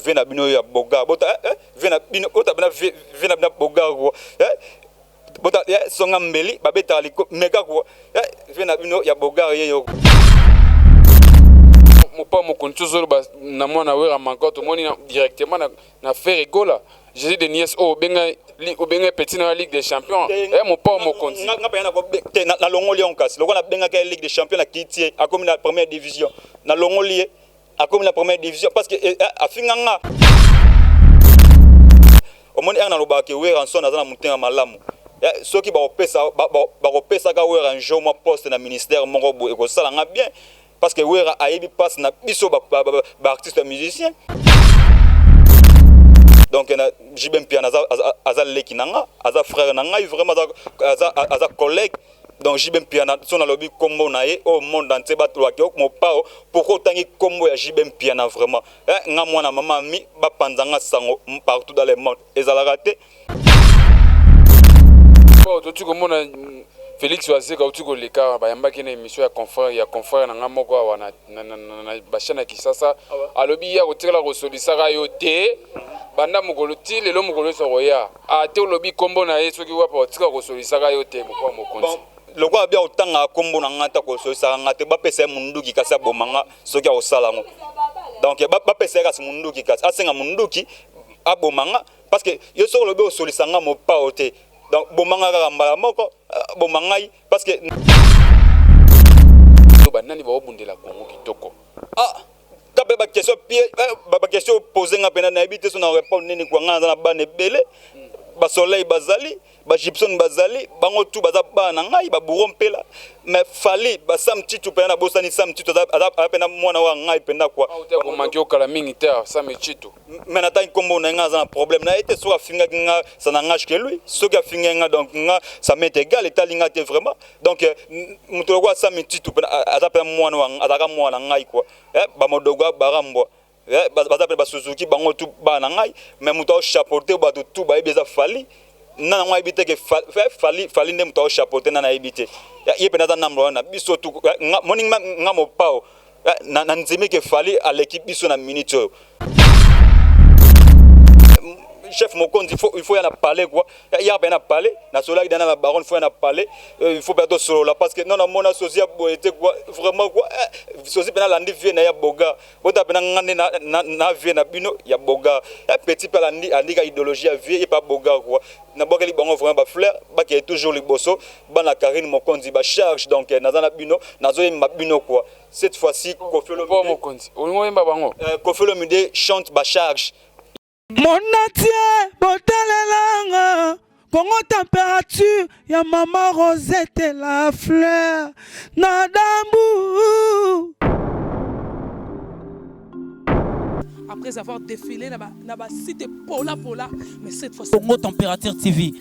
vena bino ya boga bota vena bino bota bina vena bina boga ko bota songa mbeli babeta liko mega ko vena bino ya boga yeyo mopa mokonzi zolo na mwana wera mankoto moni directement na faire école Jésus de Niès o benga petit na Ligue des Champions mopa mokonzi nga pena ko na longoli on kasi lokona benga ka Ligue des Champions na kiti a comme la première division na longoli a comme la première division parce que a finganga au monde na lobaki wera en son na mutenga malamu ceux qui ba opesa ka wera un jour mo poste na ministère moko bo ko sala nga bien parce que wera aibi passe na biso ba artiste musicien donc na jibem piano aza leki nanga aza frère nanga vraiment aza collègue donc jibem piano son na lobby combo na ye au monde entier ba tloaki mo pao pourquoi tangi combo ya jibem piano vraiment nga mwana mama mi ba panzanga sango partout dans le monde ezala raté tu komona Félix Wazeka utuko leka bayambaki na émission ya confrère na ngamoko awa na bashana Kisasa alobi ya kotikala kosolisaka yo te banda mokolo ti lelo mokolo so roya ate olobi kombo na ye soki wapa otika kosolisaka yo te mokwa mokonzi loko bia otanga kombo na ngata kosolisaka ngate bapesa munduki kasi abomanga soki aosalango donc bapesa kasi munduki kasi asenga munduki abomanga parce que yo soko lobi osolisanga mopa ote donc bomanga kaka mbala moko bomangai parce que banani ba obundela Congo kitoko kape ba question poser nga pena na habité son répondre nini kwa nga na bane belé ba soleil bazali ba gypsum bazali bango tout baza bana ngai ba burompela mais fali ba samti tu pena bosani samti tu pena mwana wa ngai pena kwa ko manki okala mingi te samti tu mais na tan kombo na nga za problème na été so afinga nga ça na ngage que lui so ka finga nga donc nga ça m'est égal et talinga te vraiment donc muto kwa samti tu pena pena mwana wa azaka mwana ngai kwa ba modogo barambo baza pe ba Suzuki bango tout bana ngai mais muto chapeauté ba tout ba ebeza fali na ngwa ibite ke fali ne muto chapeauté na ibite ye pena za namro na biso tout morning nga mo pao na nzimi ke fali à l'équipe biso na minute chef Mokonzi il faut y en parler quoi il y a bien à parler na cela dans la baronne faut y en parler il faut pas solo là parce que non mon associé boité quoi vraiment quoi sosi pena landi vie na ya boga bota pena ngane na vie na bino ya boga petit pa landi andika idéologie ya vie et pas boga quoi na boka li bango vraiment ba fleur ba qui est toujours liboso ba na Karine Mokonzi ba charge donc na bino nazo yemba bino quoi cette fois-ci Kofelo Mokonzi olingo yemba bango Kofelo Mide chante ba charge. Mon natie, botalelanga, Congo température, ya maman Rosette et la fleur, Nadambu. Après avoir défilé, na cité Pola, mais cette fois Congo Température TV.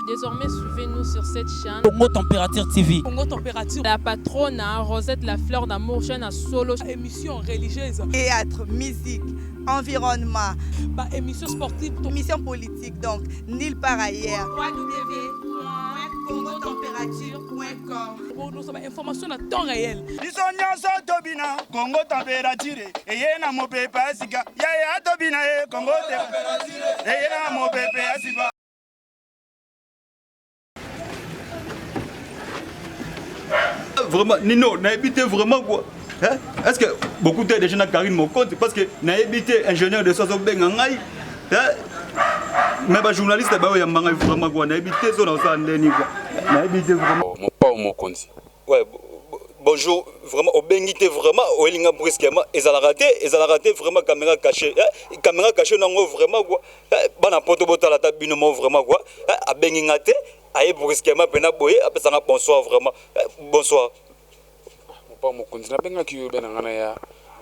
Désormais, suivez-nous sur cette chaîne. Congo Température TV. Congo Température. La patronne, Rosette la fleur d'amour, chaîne à solo. Émission religieuse. Théâtre, musique, environnement. Émission sportive. Émission politique, donc, nulle part ailleurs. www.congotempérature.com. Pour nous avons information à temps réel. Congo Température. Et na mo pepe asika. Ya tobina Congo Température. Et na mo pepe asika. Vraiment, Nino, n'a habité vraiment quoi? Est-ce que beaucoup de gens ont Karine Mokonzi parce que n'a habité ingénieur de Soso Bengangai? Mais les journalistes, vraiment quoi? N'a habité sur la Sandeni quoi? N'a habité vraiment. Mon pas Mokonzi. Ouais, bonjour, vraiment, au Bengité vraiment, au Elinga brusquement, ils ont raté vraiment caméra cachée. Caméra cachée, non, vraiment quoi? Bana poto bota la table, vraiment quoi? À Bengingate. Aïe brusquement pena boye après ça bonsoir vraiment bonsoir mon pas Mokonzi na benga ki ben ngana ya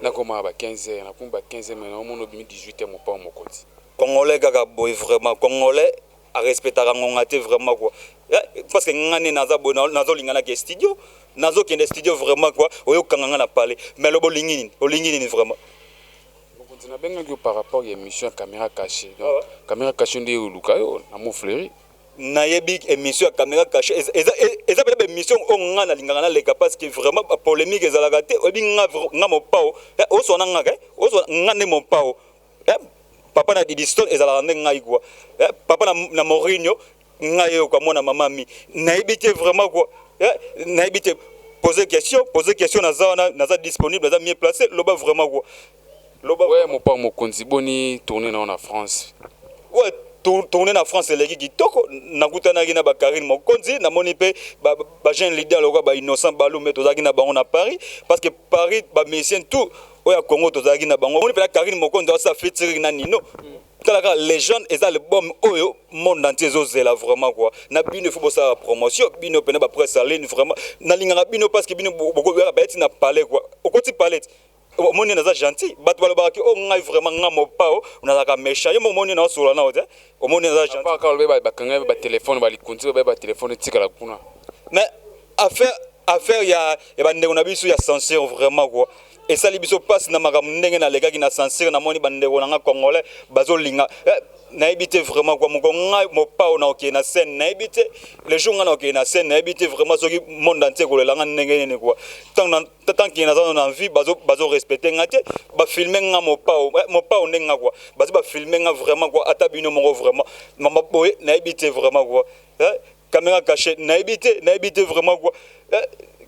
na koma ba 15h na kumba 15h mais on obimi 18h mon pas Mokonzi congolais gaga boye vraiment congolais a respecter ngongate vraiment quoi parce que ngane naza bona nazo lingana ke studio nazo kende studio vraiment quoi oyo kanganga na parler mais lo bolingini vraiment Mokonzi na benga ki par rapport à émission caméra cachée caméra cachée ndé luka yo na mo fleury nayebi émission ya caméra cachée eza peut-être émission on na lingana leka parce que vraiment polémique ezalaka te oyebi nga mopao osona nga osona nga ne mopao papa na Didiston ezalaka nde ngai quoi papa na Mourinho ngai yo kwa mwana mama mi nayebi te vraiment quoi nayebi te poser question naza disponible naza mieux placé loba vraiment quoi loba ouais mopao mokonzi boni tourner na en France ouais tourner na France eleki kitoko nakutanaki na Karine Mokonzi namoni pe ba jeune leader lokwa ba Innocent Balume tozaki na bango na Paris parce que Paris ba messien tout oya Congo tozaki na bango moni pe Karine Mokonzi ça featuring na Nino kalaka les jeunes eza le bon oyo monde entier zozela vraiment quoi na bino faut ça promotion bino pena ba presse en ligne vraiment na linganga bino parce que bino boko ba eti na palais quoi okoti palais omoni naza gentil bato balobaki o ngai vraiment nga mopao nazaka méchant yo omoni na solo na ote omoni naza gentil pas quand ba kanga ba téléphone ba likonzi ba téléphone tikala kuna mais affaire ya bandeko na biso ya censure vraiment quoi et ça libiso passe na makambo ndenge na lekaki na censure na moni bandeko na nga congolais bazolinga naibité vraiment quoi ngai mopao na ok na scène naibité les jours nga na ok na scène naibité vraiment soki monde entier ko lelanga ndenge ne quoi tant qu'il na zone envie bazo respecter ngate ba filmer nga mopao ndenga quoi ba filmer nga vraiment quoi ata bino moko vraiment mama boy naibité vraiment quoi caméra cachée naibité vraiment quoi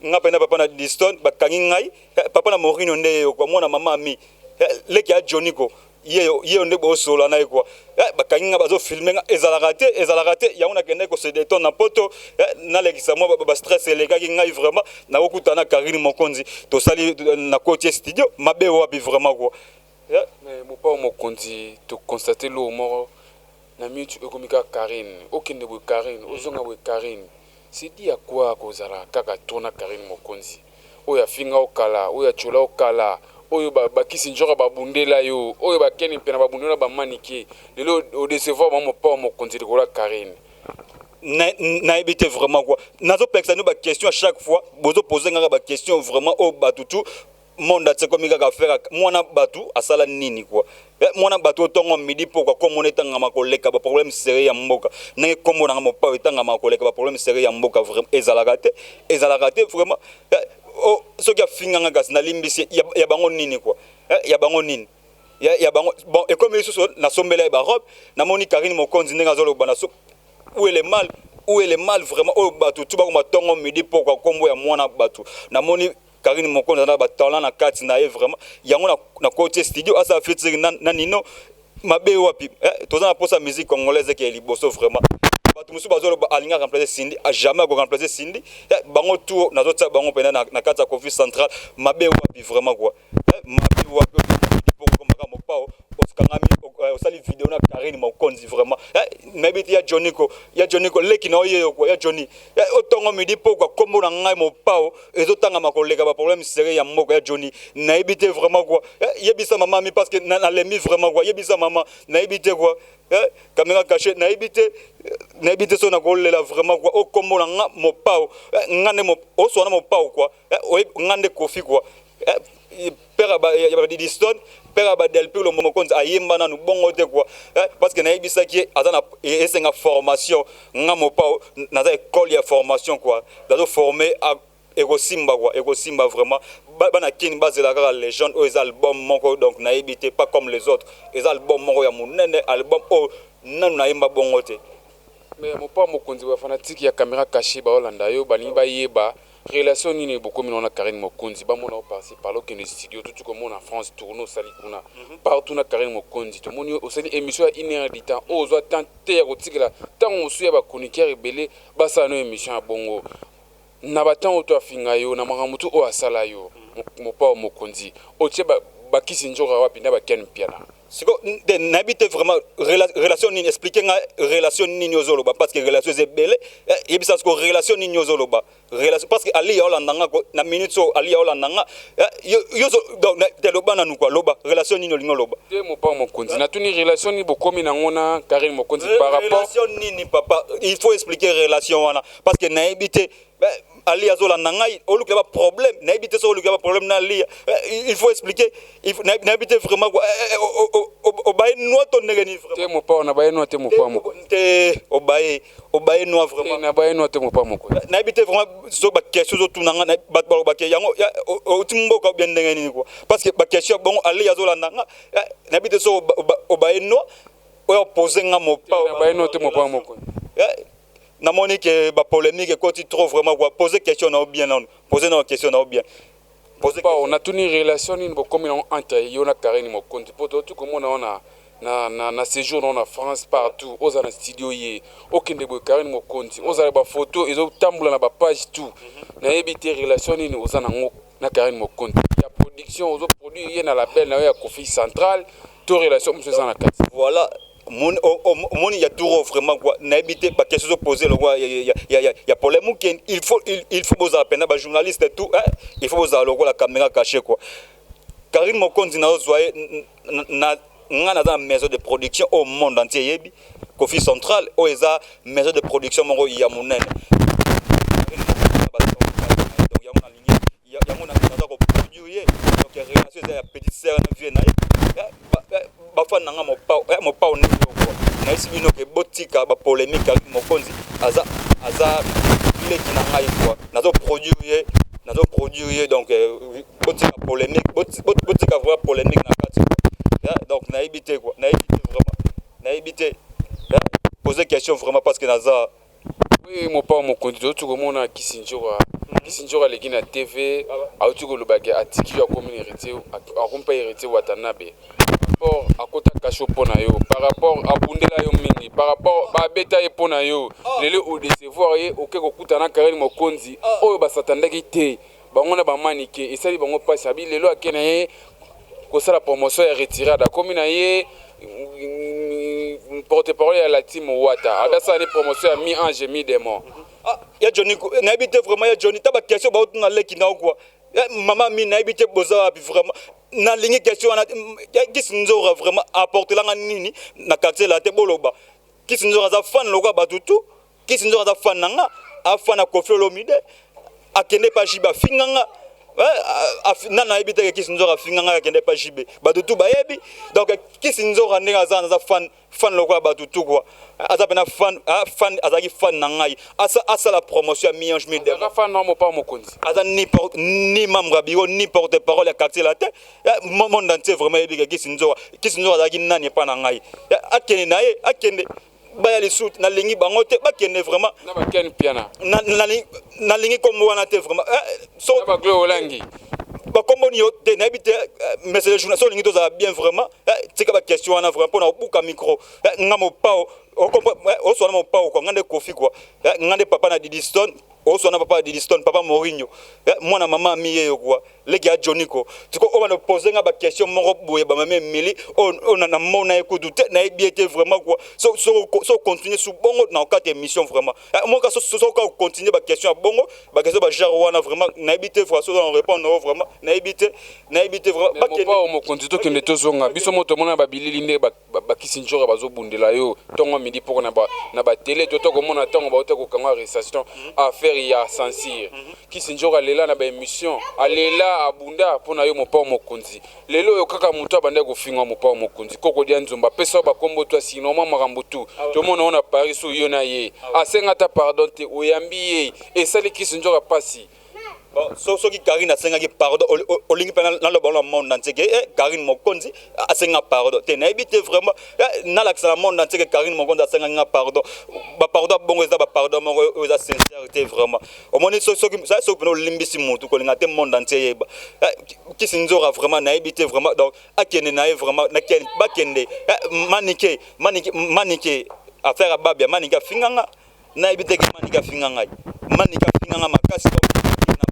nga pena papa na Diston bakangi ngai papa na Mourinho nde kwa mwana mama mi leki ya Joniko ye onde bo solo na quoi bakangi nga bazo filmer nga ezalaka te ya ona kende ko se détendre na poto na lekisa mo ba stress elekaki ngai vraiment na kokutana Karine Mokonzi to sali na côté studio mabe wapi vraiment quoi mais mopao mokonzi to constater lo mort na mitu ekomika Karine okende bo Karine ozonga bo Karine c'est dit à quoi kozala kaka tona Karine Mokonzi oya finga okala oya chola okala oyo bakisi njora babundela yo oyo bakeni pena babundela ba manike lelo au décevoir mon papa mokonzi de la Karine na éviter vraiment quoi nazo pexer nous ba question à chaque fois bozo poser nga ba question vraiment au batutu monde atse comme ka faire mwana batu asala nini quoi mwana batu tongo midi pourquoi comme on est en makoleka ba problème sérieux ya mboka na comme on a mo pa etanga makoleka ba problème sérieux ya mboka vraiment ezalakate vraiment oh ce qui a fini nga gas na limbisi ya bango nini quoi ya bango nini ya bango bon et comme ils sont na sombela ba robe na moni Karine Mokonzi ndenga zolo bana so où est le mal vraiment oh batu tu ba ko matongo midi pourquoi kombo ya mwana batu na moni Karine Mokonzi na ba talent na kati na ye vraiment yango na côté studio asa featuring na Nino mabe wapi toza na posa musique congolaise qui est liboso vraiment batu musu bazolo alinga remplacer Cindy a jamais ko remplacer Cindy bango tour na zotsa bango pena na kati ya Coffee Central mabe wapi vraiment quoi mabe wapi pour comme mopao oskangami osali vidéo na Karine Mokonzi vraiment mebiti ya Joniko leki na oyeyo quoi ya Johnny otongo midi pourquoi kombo na ngai mopao ezotanga makoleka ba problème sérieux ya moko ya Johnny na ebité vraiment quoi yebisa maman mi parce que na lemi vraiment quoi yebisa maman na ebité quoi caméra cachée na ebité so na kolela vraiment quoi o kombo na nga mopao ngane mo o so na mopao quoi ngande kofi quoi père ba Didiston père ba Delphi le Mokonzi ayemba na nu bongo te quoi parce que na ebisa ki azana esenga formation nga mopao na za école ya formation quoi dazo former à Egosimba vraiment bana kini bazela kaka les jeunes aux albums moko donc na ebité pas comme les autres les albums moko ya munene album o nanu na yemba bongo te mais mopao mokonzi wa fanatique ya caméra cachée ba Holanda yo bani ba yeba relation nini beaucoup minona Karine Mokonzi ba mona passer par là que les studios tout comme en France tourno salikuna partout na Karine Mokonzi to moni au sali émission inédita ozo tenter rotikela tant on suya ba chroniqueur rebelle ba sa no émission a bongo na batan oto afinga yo na makamutu o asala yo mopao mokonzi otie ba kisi njora wapi na ba ken piana siko n'habite vraiment relation ni expliquer nga relation ni nyozoloba parce que relation c'est belle et bisa ko relation ni nyozoloba relation parce que ali ya Holanda ko na minute so ali ya Holanda yo donc te loba na nu kwa loba relation ni nyolingo loba te mopao mokonzi na tuni relation ni bokomi na ngona Karine Mokonzi par rapport relation ni papa il faut expliquer relation wana parce que na habite Ali azola nangai au lieu problème n'habite sur le problème na Ali il faut expliquer il faut n'habite vraiment quoi au bail noir ton négani vraiment te mo pa na baye no te mo pa mo te au bail noir vraiment na baye no te mo pa mo ko n'habite vraiment so ba question zo tunanga na ba ke yango au timbo ka bien négani quoi parce que ba question bon Ali azola nanga n'habite so au bail noir au poser nga mo pa na baye no te mo pa mo ko na monique ba polémique quand tu trouves vraiment quoi poser question na bien non poser une question na bien poser pas on a tuni relation ni comme entre yona Karine mo compte pour tout comme on a na séjour en France partout aux en studio yé aucun de Karine mo compte aux a ba photo ils ont tambula na ba page tout na éviter relation ni aux en na Karine mo compte il y a production aux produits y na label na ya Kofi Central tout relation monsieur ça na carte voilà mon il y a tout vraiment quoi n'habiter pas question de poser le quoi il y a problème il faut vous appeler ba journaliste et tout il faut vous avoir la caméra cachée quoi Karine Mokonzi na zoye na dans maison de production au monde entier yebi Kofi Central o eza maison de production mongo ya monene donc ya mona ligne ya mona na ko produire donc relation ya petite sœur na vie na bafa nanga mo pa on na isi bino ke botika ba polémique Karine Mokonzi aza ile kina ngai quoi nazo produire donc botika polémique botika vraiment polémique na kati donc na éviter quoi na éviter poser question vraiment parce que naza oui mon pa mo konti to ko mona kisinjora leki na TV auti ko lobake atiki ya commune héritier akompa héritier watanabe par rapport à kota kacho pona yo par rapport à bundela yo mingi par rapport ba beta ye pona yo lele au décevoir ye oke ko kutana Karine Mokonzi oyo basatandaki te bango na ba manike esali bango passe abi lelo akena ye ko sala promotion ya retirada commune ye porte-parole à la team Wata abasa ni promotion ya mi ange mi démon ya Johnny na habité vraiment ya Johnny taba question ba otuna leki na quoi maman mi na habité boza puis vraiment na ligne question na kisinzora vraiment apporter la nini na quartier la te boloba kisinzora za fan lokwa batutu kisinzora za fan nanga afana Koffi Olomide akende pa jiba finganga nana habité kisinzora finganga akende pa jibe batutu bayebi donc kisinzora ndinga za fan lokwa batutu quoi aza pena fan azaki fan nangai asa la promotion mi ange mi de fan non pas mo konzi aza ni membre biro ni porte-parole ya quartier la te monde entier vraiment yebi kisinzora azaki nani pa nangai akende naye akende baya les sous na lingi bango te bakende vraiment na bakene piana na lingi comme wana te vraiment so ba glo olangi ba kombo ni te na habite mais c'est le journal so lingi to za bien vraiment tika ba question wana vraiment pour na buka micro ngamo pao o comprend o so na mo pao ko ngande Kofi quoi ngande papa na Didiston o so na papa Didiston papa Mourinho mwana mama miye yo quoi leki a Johnny ko tiko o na poser nga ba question moko boye ba mame mili on na mona ekudu te na ebiete vraiment quoi so continuer sous bongo na quatre émission vraiment moi ka so ka continuer ba question bongo ba question ba genre wana vraiment na ebite fois so on répondre vraiment na ebite vraiment ba ke mo continuer que neto zonga biso moto mona ba bilili nde ba kisinjora bazo bundela yo tongo midi poko na ba télé to ko mona tongo ba to ko kanga récession affaire ya censure kisinjora lela na ba émission alela abunda pona yo mopa mokonzi lelo yo kaka mutu abanda ko finga mopa mokonzi koko dia nzomba pesa ba kombo to sino mama rambutu to mona ona Paris so yo na ye asenga ta pardon te oyambi ye esali kisinjora pasi bon so ki Karine asenga ki pardon olingi pena na le bon monde entier Karine Mokonzi asenga pardon te na ebite vraiment na la que monde entier que Karine Mokonzi asenga pardon ba pardon bon eza ba pardon mo eza sincérité vraiment au moins so pena limbisi mutu ko linga te monde entier yeba ki sinzora vraiment na ebite vraiment donc akene na vraiment na ken ba kende manike affaire ababia manika finganga na ebite ke manika finganga makasi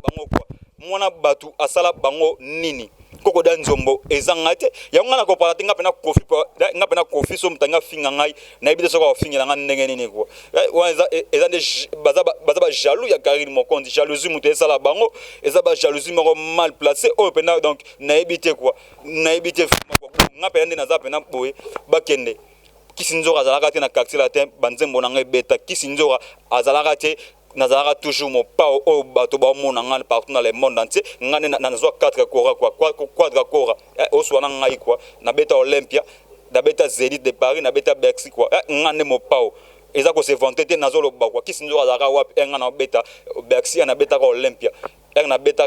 bango kwa mwana batu asala bango nini koko da nzombo ezanga te yango na ko pala tinga pena Kofi so mutanga finga ngai na ebite so ko finga nga ndenge nini kwa eza de baza jaloux ya Karine Mokonzi jalousie mutu esala bango eza ba jalousie moko mal placé o pena donc na ebite quoi na ebite nga pena ndi naza pena boye bakende kisinzora azalaka te na quartier latin banzembo na ngai beta kisinzora azalaka te nazara toujours mon pas au bateau ba mon ngal partout dans le monde entier ngane na zo 4 kora quoi 4 kora au swana ngai quoi na beta Olympia na beta Zénith de Paris na beta Bercy quoi ngane mon pas eza ko se vanter te nazo lo ba quoi kisinzo azara wap ngana beta Bercy na beta Olympia na beta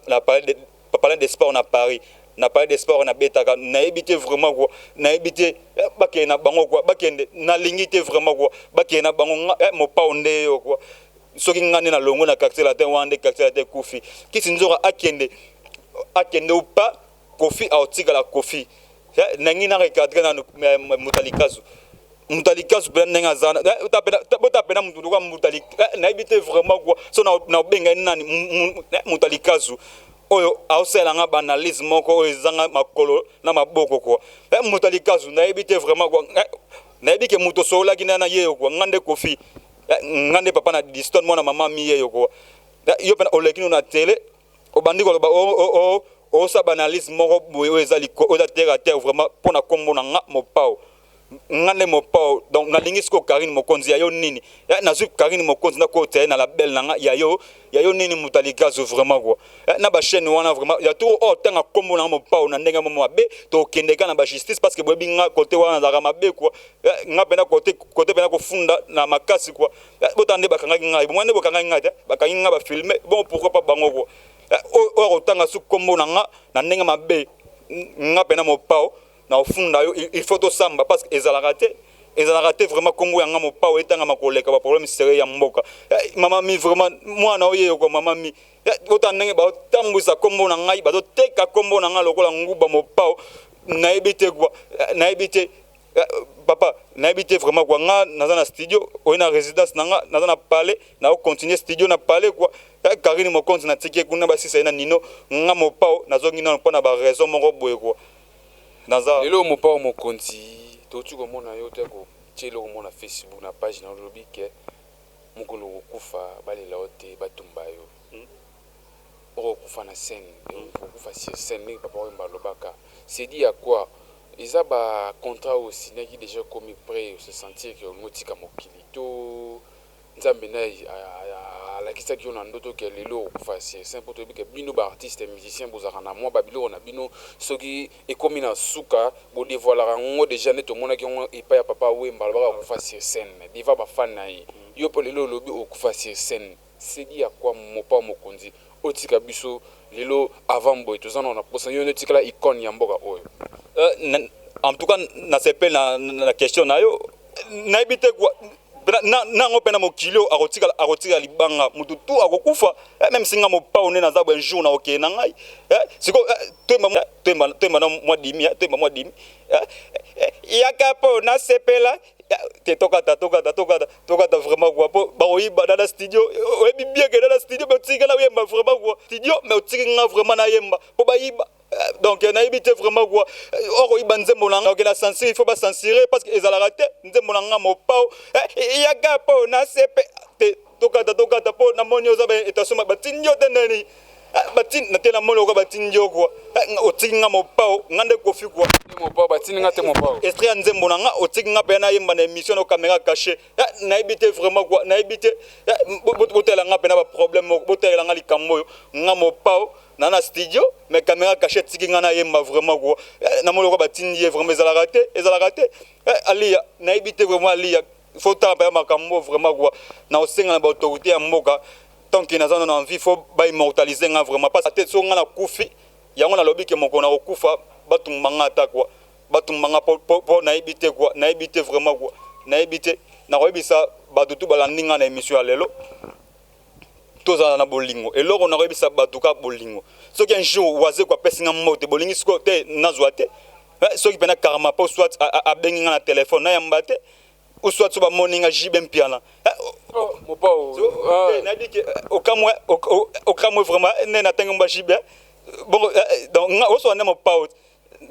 na parler de sport na Paris na parler de sport na beta na éviter vraiment quoi na éviter bakene na bango quoi bakende na lingité vraiment quoi bakene na bango mon pas onde quoi soki ngane na longo na quartier latin wande quartier latin Kofi kisinzo akende ou pas Kofi aotika la Kofi nangi na recadrer na mutalikazu pe nenga zana utapena mtu kwa mutalika na éviter vraiment quoi so na benga nani mutalikazu oyo aosela nga banalisme moko oyo ezanga makolo na maboko quoi mutalikazu na éviter vraiment quoi na éviter muto sola kina ye quoi ngande Kofi ngande papa na diston mona mama miye yo quoi yo pena olekino na télé obandi ko o sa banalisme moko boyo ezali ko o terre à terre vraiment pona kombo na nga mopao ngane mopao donc na lingisko Karine Mokonzi ya yo nini na zu Karine Mokonzi na ko te na la belle na nga ya yo nini mutalikazo vraiment quoi na ba chaîne wana vraiment ya tout o tanga kombo na mopao na ndenga momo abe to kendeka na ba justice parce que bobi nga côté wana za mabe quoi nga pena côté pena ko funda na makasi quoi botande bakanga ngai bomane bokanga ngai bakanga nga ba filmer bon pourquoi pas bango quoi o tanga su kombo na nga na ndenga mabe nga pena mopao na ofunda yo il faut to samba parce que ezalaka vraiment kombo yanga mopao etanga makoleka ba problème sérieux ya mboka mama mi vraiment moi na oye ko mama mi otandenge ba tambusa kombo na ngai ba to teka kombo na nga lokola nguba mopao na ebite quoi na ebite papa na ebite vraiment quoi nga naza na studio o na résidence nanga naza na palais na o continuer studio na palais quoi Karine Mokonzi na tike kuna ba sisa na nino nga mopao nazongi na mpona ba raison moko boye quoi naza lelo mopao Mokonzi totu ko mona yo te ko chelo mona Facebook na page na lobi ke mukolo kufa balela ote batumba yo o kufa na scène o kufa sur scène ni papa mba lobaka c'est dit à quoi ils a ba contrat aussi qui déjà commis prêt se sentir que motika mokilito nzambe na la kisa ki ona ndoto ke lelo kufa c'est simple to que bino ba artiste musicien bozaka na moi babilo na bino soki e komi na suka bo dévoiler ngo déjà neto mona ki on e pa ya papa wemba ba kufa sur scène diva ba fan na yo po lelo lobi o kufa sur scène c'est dit à quoi mopa Mokonzi otika biso lelo avant boy tozana na posa yo netika la icône ya mboka oyo en tout cas na sepe na question na yo na ebite quoi na ngopena mokilo akotika libanga mutu tu akokufa même singa mopao ne naza ba jour na oké na ngai siko temba na mwa dimi yakapo na sepela te tokata vraiment quoi ba oyiba dans studio oyebi bien que dans la studio ba tika la yemba vraiment quoi studio mais otika nga vraiment na yemba po ba yiba donc na éviter vraiment quoi oro ibanze molanga que la censure il faut pas censurer parce que ezala raté nzembo nanga mopao yaka po na sepe te tokata po na monyo za ba etasoma batinyo teneni batin na tena mono ko batinyo quoi otinga mopao ngande Kofi quoi mopao batinga te mopao extrait nzembo nanga otinga pe na yemba na émission na caméra cachée na éviter vraiment quoi na éviter botela nga pe na ba problème botela nga likambo nga mopao na studio mais caméra cachée tiki nga na yemba vraiment quoi na moloko batindi vraiment ezala raté ali na éviter vraiment ali faut taper makambo vraiment quoi na osenga na ba autorité ya mboka tant que naza na envie faut ba immortaliser nga vraiment parce que so nga na kufi yango na lobi ke moko na okufa batumbanga ta quoi batumbanga po na éviter quoi na éviter vraiment quoi na éviter na koyebisa batutu balandinga na émission ya lelo toza na bolingo eloko na koyebisa batuka bolingo soki un jour waze kwa pesinga mote bolingi siko te nazwa te soki pena karma po soit abengi nga na téléphone na yamba te ou soit so ba moninga jibe mpiana mopao na dit que okamwe vraiment ne na tenga mba jibe bon donc nga oso na mopao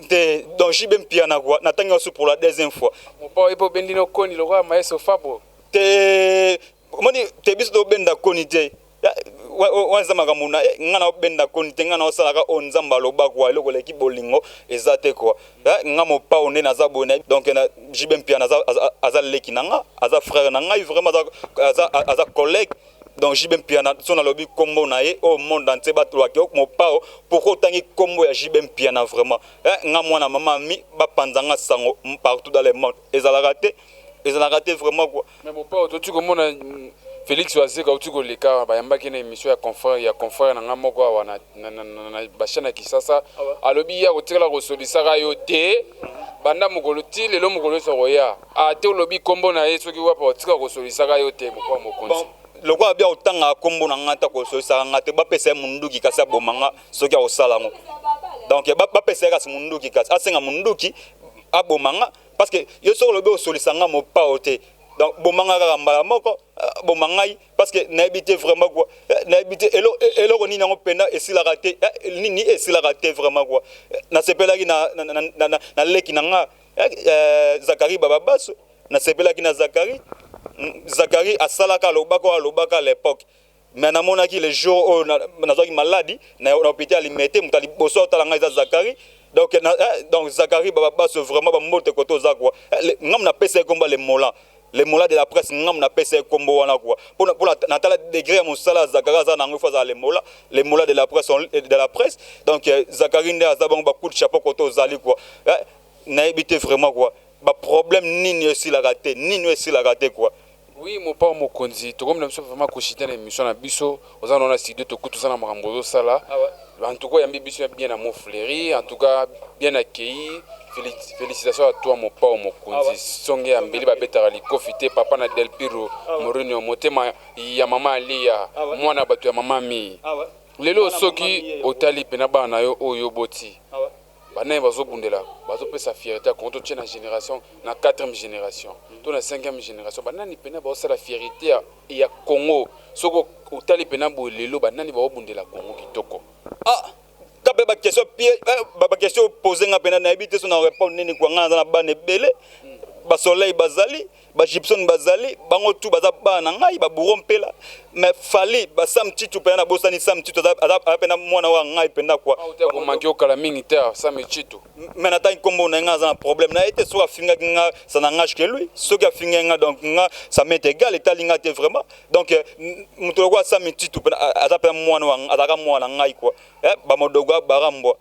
de donc jibe mpiana quoi na tenga aussi pour la deuxième fois mopao ipo bendino koni lo kwa maeso fabo te moni te biso do benda koni te wanza makamuna ngana benda konite ngana osalaka onzamba loba kwa eloko leki bolingo ezate kwa nga mopa one naza bone donc na jibe mpia naza aza leki nanga aza frère nanga vraiment aza collègue donc JB Piana son lobby combo na ye au monde entier batulaki mo pao pourquoi tangi combo ya JB Piana vraiment nga mwana mama mi ba panzanga sango partout dans le monde ezalaka vraiment quoi mais mon pao tu komona Félix Wazeka uti ko leka bayambaki na émission ya confrère na ngamoko wana na bashana kisasa alobi ya kotikala ko solisaka yo te banda mukolo ti lelo mukolo so roya te lobi kombo na ye soki wapa otika ko solisaka yo te moko mokonzi lokwa bia otanga kombo na ngata ko solisaka ngate ba pesa munduki kasi abomanga soki osala ngo donc ba pesa kasi munduki kasi asenga munduki abomanga parce que yo so lobi osolisanga mo pa ote donc bomanga ka mbala moko bomangai parce que na habité vraiment quoi na habité elo ni nango pena esila raté ni esila raté vraiment quoi na sepelaki na leki nanga Zakari Bababaso na sepelaki na Zakari asalaka lobaka à l'époque mais na monaki le jour où na zoki maladie na hôpital limité mutali boso talanga za Zakari donc Zakari Bababaso vraiment ba mote koto za quoi ngam na pesa komba les molas de la presse ngam na pesa kombo wana quoi pour na tala degré mon sala Zakari za nango faza les molas de la presse donc Zakari nda za ba coup de chapeau koto zali quoi na éviter vraiment quoi ba problème nini aussi la raté quoi. Oui, mon père mokonzi to comme na biso vraiment ko chiter na émission na biso oza na studio to kutu sana makambo sala en tout cas yambi biso bien na mo fleury en tout cas bien accueilli. Félicitations à toi mon père mokonzi songe ya mbeli ba betara likofite papa na Del Piro Mourinho motema ya mama Alia mwana batu ya mama mi lelo soki otali pena bana yo oyo boti bana bazobundela bazopesa fierté contre toute la génération na 4e génération to na 5e génération bana ni pena ba la fierté ya Congo soko otali pena bo lelo bana ni bazobundela Congo kitoko kape ba question poser nga pena na habité son répondre nini kwa nga na bana belé ba soleil bazali ba Gibson bazali bango tout baza bana ngai ba burompela mais fali ba sam titu pena bosani sam titu ada pena mwana wa ngai pena kwa ko manki okala mingi te sam titu mais na tan kombo na nga za problème na été so afinga nga ça na ngage que lui so ka finga nga donc nga ça m'est égal et talinga te vraiment donc muto kwa sam titu pena ada pena mwana wa adaka mwana ngai kwa ba modogo barambo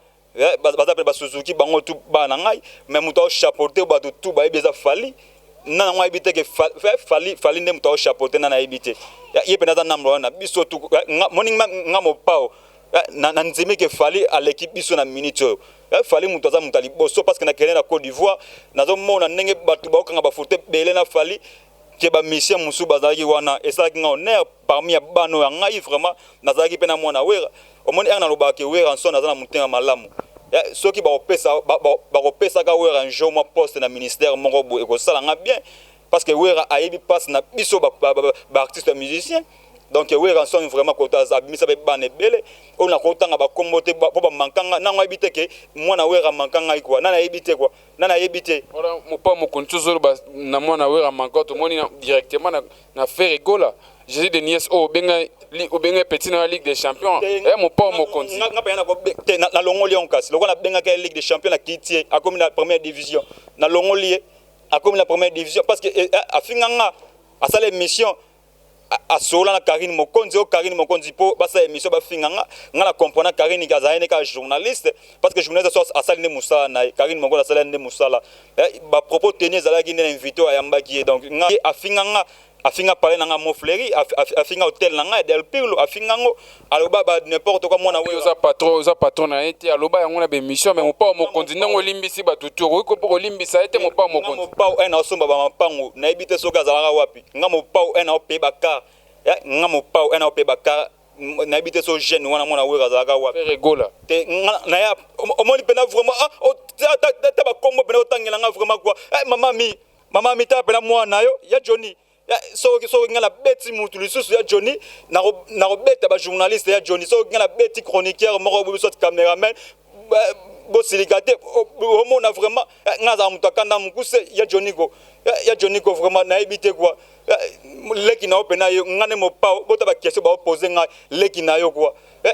baza ba Suzuki bango tout bana ngai mais muto chapeauté ba tout ba ebeza fali na ngwa ebite ke fali ne muto chapeauté na ebite ye pena za number 1 na biso tout morning nga mo pao na nzimi ke fali à l'équipe biso na minute fali muto za mutali boso parce que na kene na Côte d'Ivoire nazo mona ndenge batu ba kanga ba foté belé na fali ke ba mission musu bazaki wana esaki nga honneur parmi ya bano ya ngai vraiment nazaki pena mwana wera omoni na lobaki wera nso nazana mutenga malamu soki ba opesa ka wera un jour moi poste na ministère moko bo ekosala nga bien parce que wera ayebi passe na biso ba artiste musicien donc wera nso vraiment kota za misa be bane bele on a kotanga ba kombote po ba mankanga na nga ebite ke mwana wera mankanga iko na ebite quoi na ebite ora mo pa mo kontuzo ba na mwana wera mankoto moni directement na faire gola Jésus de Nies o benga petit na Ligue des Champions mon pa mo konti nga pa na ko na longoli on kasi lokona benga ka Ligue des Champions na kiti a comme la première division na longoli a comme la première division parce que afinga nga asala émission asola na Karine Mokonzi po basa émission ba finga nga na comprendre Karine Gazaine ka journaliste parce que journaliste so asali ne musala na Karine Mokonzi asala ne musala ba propos tenir zala ki ne invité à yambaki donc nga afinga nga afinga parler nanga mo fleury afinga hotel nanga Del Piro afinga ngo aloba ba n'importe quoi mona oui oza patron na été aloba yango na be mission mais mo pa mo continue ngo limbisi ba tuturo ko po limbisa été mo pa mo continue mo pa na osomba ba mapango na ebite soka zalaka wapi nga mo pa na ope baka nga mo pa na ope baka na ebite so jeune wana mona wera zalaka wapi regola te na ya omoni pena vraiment ta ba kombo pena otangela nga vraiment quoi mama mi ta pena mwana yo ya Johnny so ngala beti mutu lisusu ya Johnny na robeta ba journaliste ya Johnny so ngala beti chroniqueur moko bo so cameraman bo silikate o mona vraiment ngaza mutu akanda mukuse ya Johnny ko vraiment na ebite quoi leki na opena yo ngane mo pa bota ba question ba poser nga leki na yo quoi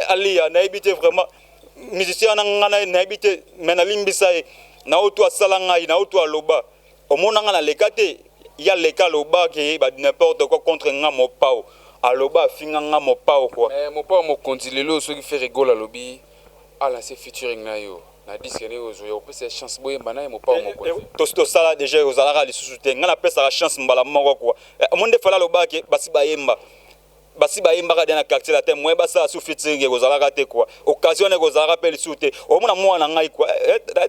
alia na ebite vraiment musicien na ngana na ebite mena limbisa na otu asala ngai na otu aloba o mona ngana lekate ya leka loba ke ba n'importe quoi contre nga mo pao aloba finganga mopao quoi. Mais mopao mokonzi lelo ceux qui fait rigoler lobby a lancé featuring na yo. Na disque ne ozo yo pesa chance boye bana mopao mokonzi. To sala déjà ozalaka lisusu te ngana pesa la chance mbala moko quoi. Monde fala loba ke basi bayemba. Basi bayemba dans quartier la terre moi basa su featuring ozalaka te quoi. Occasion ne ozalaka pe lisusu te. Omona mwana ngai quoi.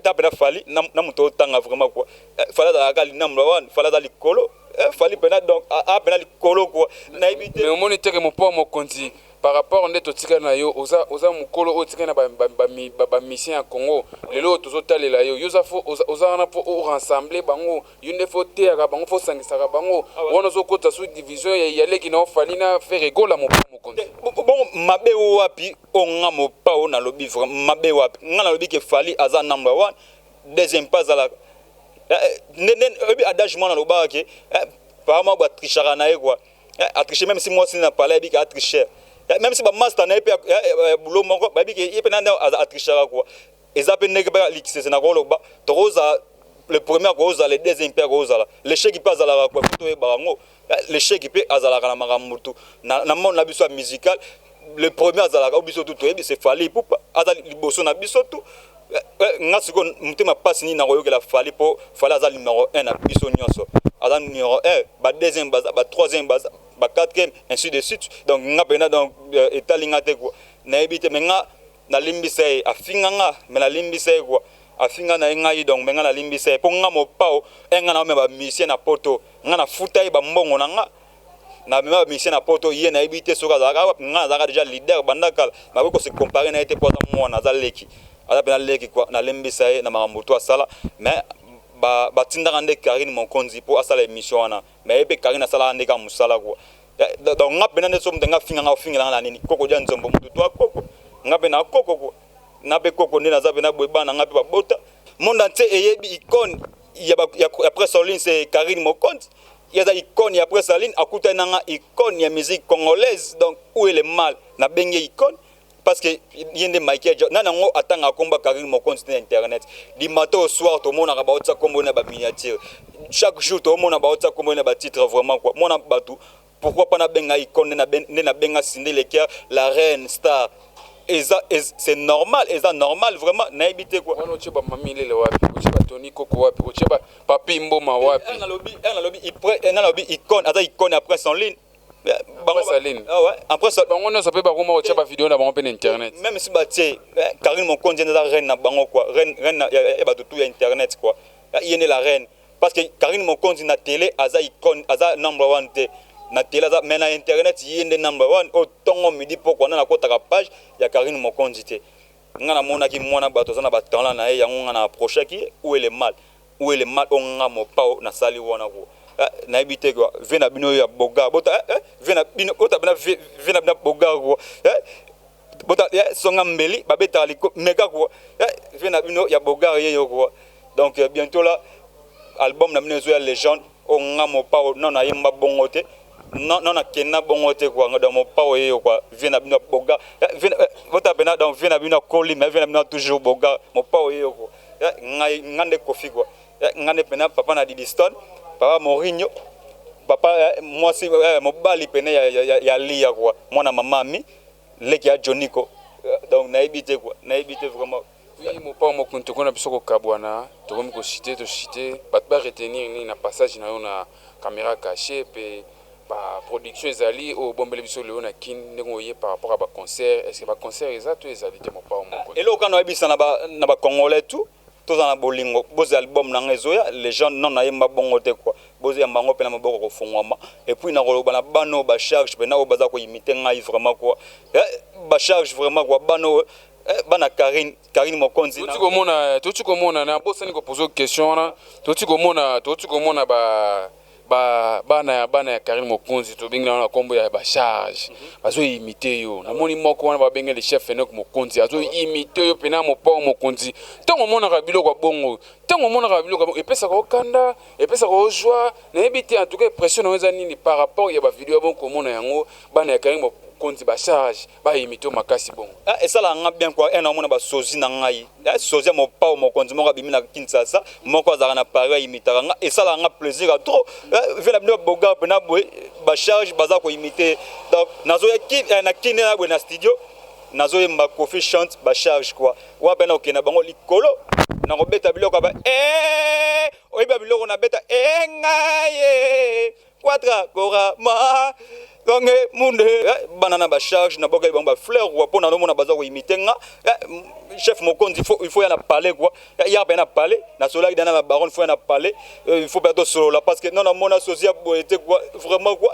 Ta pena fali na muto tanga vraiment quoi. Fala da gali number 1 fala da likolo. Fali pena donc a pena likolo quoi. Na éviter. Mais au moins que mopao mokonzi par rapport à notre tika na yo oza mukolo o tika na ba mission à Congo lelo tozotale la yo yoza fo oza na fo rassembler bango yune fo te ka bango fo sangisa ka bango wono zo kota sous division ya leki na fali na faire rigola mopao mokonzi bon mabe wapi onga mopao na lobby vraiment mabe wapi nga na lobby ke fali aza number 1 deuxième pas à la adage moi na loba ke par ma ba trichara na e quoi a tricher même si moi si na parler bi ka tricher même si ba master na e boulot moko ba bi ke e pena a trichara quoi ezape neke ba likise na ko loba toza le premier cause le deuxième père cause l'échec qui passe à la quoi plutôt e bango l'échec qui peut azala na makambutu na monde na biso musical le premier azala ka biso tout c'est fali pour azali liboso na biso tout nga siko mutema passe ni na koyokela fali po fali azali numéro 1 na biso nyonso azali numéro 1 ba deuxième base ba troisième base ba quatrième ainsi de suite donc nga pena donc etalinga te quoi na ebite menga na limbisa afinga nga mais na limbisa quoi afinga na ngai donc menga na limbisa po nga mopao enga na me ba mission na poto nga na futai ba mbongo na nga na même mission na poto yé na ebite soka zaka nga zaka déjà leader bandakala na ko se comparer na été poto mwana zaleki ala pena leki quoi na limbisa na makambuto asala mais ba tindaka nde Karine Mokonzi po asala émission wana mais ebe Karine asala nde ka musala quoi donc nga pena nde somo nga finga nga finga na nini koko dia nzombo mutu to koko nga pena koko quoi na be koko nde na za pena boyeba na nga pe babota monde entier eyebi icône ya après Soline c'est Karine Mokonzi il y a des icônes après Soline akuta nanga icône ya musique congolaise donc où est le mal na benye icône parce que yende Michael nana ngo atanga komba Karine Mokonzi na internet du matin au soir tout le monde a ba otsa kombo na ba miniature chaque jour tout le monde a ba otsa kombo na ba titre vraiment quoi mona batu pourquoi pas na benga icône na benga Cindy Leker la reine star et ça c'est normal et ça normal vraiment na éviter quoi on oche ba mamile le wapi oche ba Tony Koko wapi oche ba Papi Mboma wapi na lobby icône ata icône après son ligne Bango Saline. Ah ouais, après ça bango ne sape ba ko mo tshaba vidéo na bango pe internet. Même si batie Karine Mokonzi na reine na bango quoi, reine ya ba tout ya internet quoi. Il est la reine parce que Karine Mokonzi na télé aza icône aza number 1 te. Na télé aza mais na internet il est number 1 au tongo midi pourquoi na kota ka page ya Karine Mokonzi te. Ngana mona ki mwana bato za na ba talent na ye yango ngana approcher ki où est le mal on nga mo pao na sali wana ko. Na ebite quoi vena bino ya boga bota vena bino bota vena bina boga quoi bota songa mbeli babeta liko mega quoi vena bino ya boga yeyo quoi donc bientôt là album na bino zo ya légende on nga mo pao non na yemba bongote non na kena bongote quoi ngada mo pao yeyo quoi vena bino boga vena bota bena donc vena bino koli mais vena bino toujours boga mo pao yeyo quoi ngai ngande kofi quoi ngande pena papa na Didiston papa Mourinho papa moi si mobali pene ya lia quoi mwana mamami leki ya Joniko donc na ebité quoi na ebité vraiment oui mon papa mokunto kona biso ko kabwana to komi ko citer ba retenir ni na passage na yo na caméra cachée pe ba production ezali o bombele biso le na kin ndenge ye par rapport à ba concert est-ce que ba concert exact ezali te mon papa mokunto et là kana ebisa na ba congolais tout tous en bolingo boz album na ngezoya les gens non na yemba bongo te quoi boz ya mbango pe na maboko ko fungwama et puis na koloba na bano ba charge pe na obaza ko imiter ngai vraiment quoi ba charge vraiment quoi bano bana Karine Mokonzi tu komona na bosani ko poser question na tu komona bana ya Karine Mokonzi to binga na kombo ya ba charge bazo imiter yo na moni moko wana ba benga le chef Enoch Mokonzi azo imiter yo pena mo pa Mokonzi tango mona ka biloko bongo epesa ko kanda epesa ko joie na ebite en tout cas pression na weza nini par rapport ya ba vidéo bon komona yango bana ya Karine mokonzi ba charge ba imito makasi bongo. Et ça là nga bien quoi un homme na ba sozi na ngai. Sozi mo pa mokonzi moko bimi na Kinshasa, moko azaka na pareil imitaka nga. Et ça là nga plaisir à trop. Vena bino boga pena boy ba charge baza ko imiter. Donc nazo na kine na bo na studio. Nazo yemba Kofi chante ba charge quoi. Wa pena okena bango likolo. Na robeta biloko ba oyiba biloko na beta ngaye. Quadra kora ma donc monde banana ba charge na boka ba fleur ou pour na no mona baza ko imiter nga chef mokonzi il faut y en parler quoi il y a bien à parler na sola dans la baronne faut y en parler il faut pas tout solo là parce que non mona sosia boité quoi vraiment quoi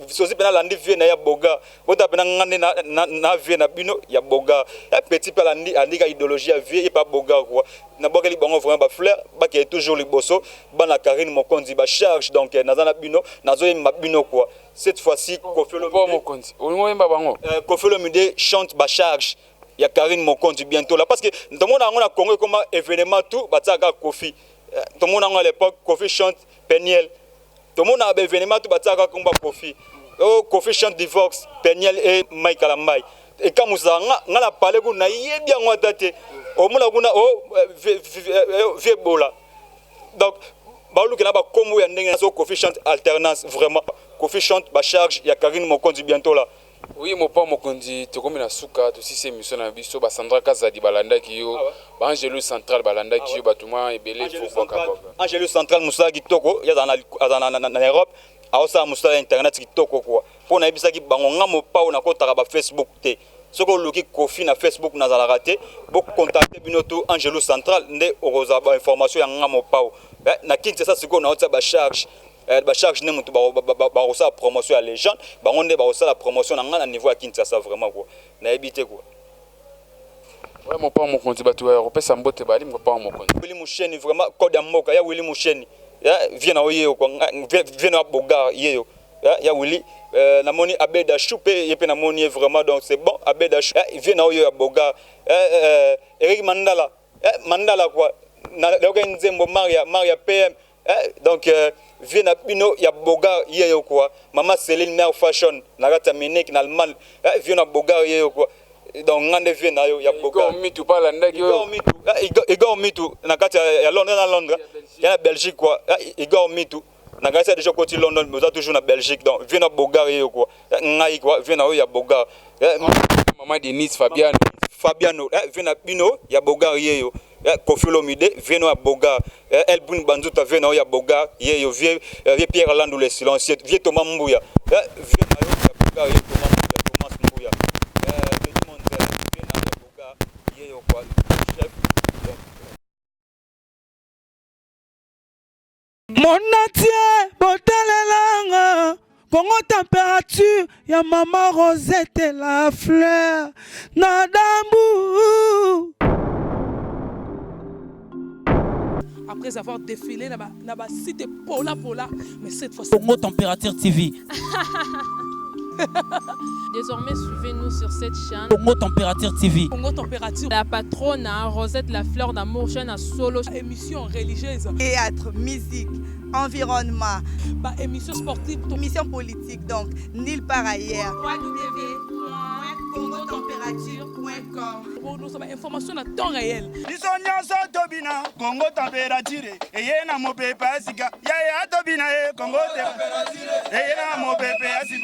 sosia pena landi vie na ya boga bota pena ngane na vie na bino ya boga petit pa landi andika idéologie ya vie et pas boga quoi na boka li bango vraiment ba fleur ba qui est toujours les bosso bana Karine mokonzi ba charge donc na bino nazo ma bino quoi cette fois-ci Kofi Olomide chante ba charge ya Karine Mokonzi bientôt là parce que tout le monde a Congo comme événement tout bataka Kofi tout le monde à l'époque Kofi chante Peniel tout le monde a événement tout bataka comme Kofi Kofi chante Divorce Peniel et Michael Ambai et quand Moussa nga la parler ko na yebi yango tate o mona kuna vie bola donc balu kena ba kombo ya ndenge so Kofi chante alternance vraiment Kofi chante ba charge ya Karine Mokonzi bientôt là. Oui, mon père Mokonzi, tu comme na suka, tu si c'est mission na biso ba Sandra Kazadi balanda kiyo, ba Angelo Central balanda kiyo batuma ebele fo boka boka. Angelo Central Moussa kitoko, ya na Europe, aosa Moussa internet kitoko quoi. Pour na ebisa ki bango ngamo pa na kotaka ba Facebook te. Soko loki Kofi na Facebook na zala raté, beaucoup contacter binoto Angelo Central nde oroza ba information ya ngamo pa. Na Kinshasa siko na otsa ba charge. Ba charge ne mutu ba rosa promotion à légende ba onde ba rosa la promotion na niveau à Kinshasa vraiment quoi na habité quoi ouais mon père Mokonzi batu européen sambote bali mon père Mokonzi Willy Moucheni vraiment code mboka ya Willy Moucheni ya vient na oyo quoi vient na boga yeyo ya Willy na moni Abeda Choupe yepe na moni vraiment donc c'est bon Abeda Choupe vient na oyo ya boga Eric Mandala Mandala quoi na Nzembo Maria PM donc vient à bino ya boga yeyo quoi maman Céline Mère Fashion na gata Munich na Allemagne vient à boga yeyo quoi donc ngande vient na yo ya boga mitu pala ndaki yo Igor mitu na gata ya Londres ya Belgique quoi Igor mitu na gata déjà côté London mais toujours na Belgique donc vient à boga yeyo quoi ngai quoi vient na yo ya boga maman Denise Fabiano vient à bino ya boga yeyo Kofi Olomide vient à boga Elbun Banzuta vient à boga yeyo vie Pierre Landou le silencieux vie Thomas Mbouya vient à boga Thomas Mbouya Petit Montel vient à boga yeyo quoi chef Monatie botalelanga Congo température ya maman Rosette la fleur Nadambu. Après avoir défilé na site Pola, mais cette fois Congo Température TV. Désormais, suivez-nous sur cette chaîne. Congo Température TV. Congo Température. La patronne Rosette la fleur d'amour, chaîne à solo. Émission religieuse. Théâtre, musique, environnement. Émission sportive. Émission politique, donc nulle part ailleurs. www.congotempérature.com. Pour nous avoir information à temps réel. Bisonyaso tobina Congo température eyena mopepe asika ya tobina Congo température eyena mopepe asika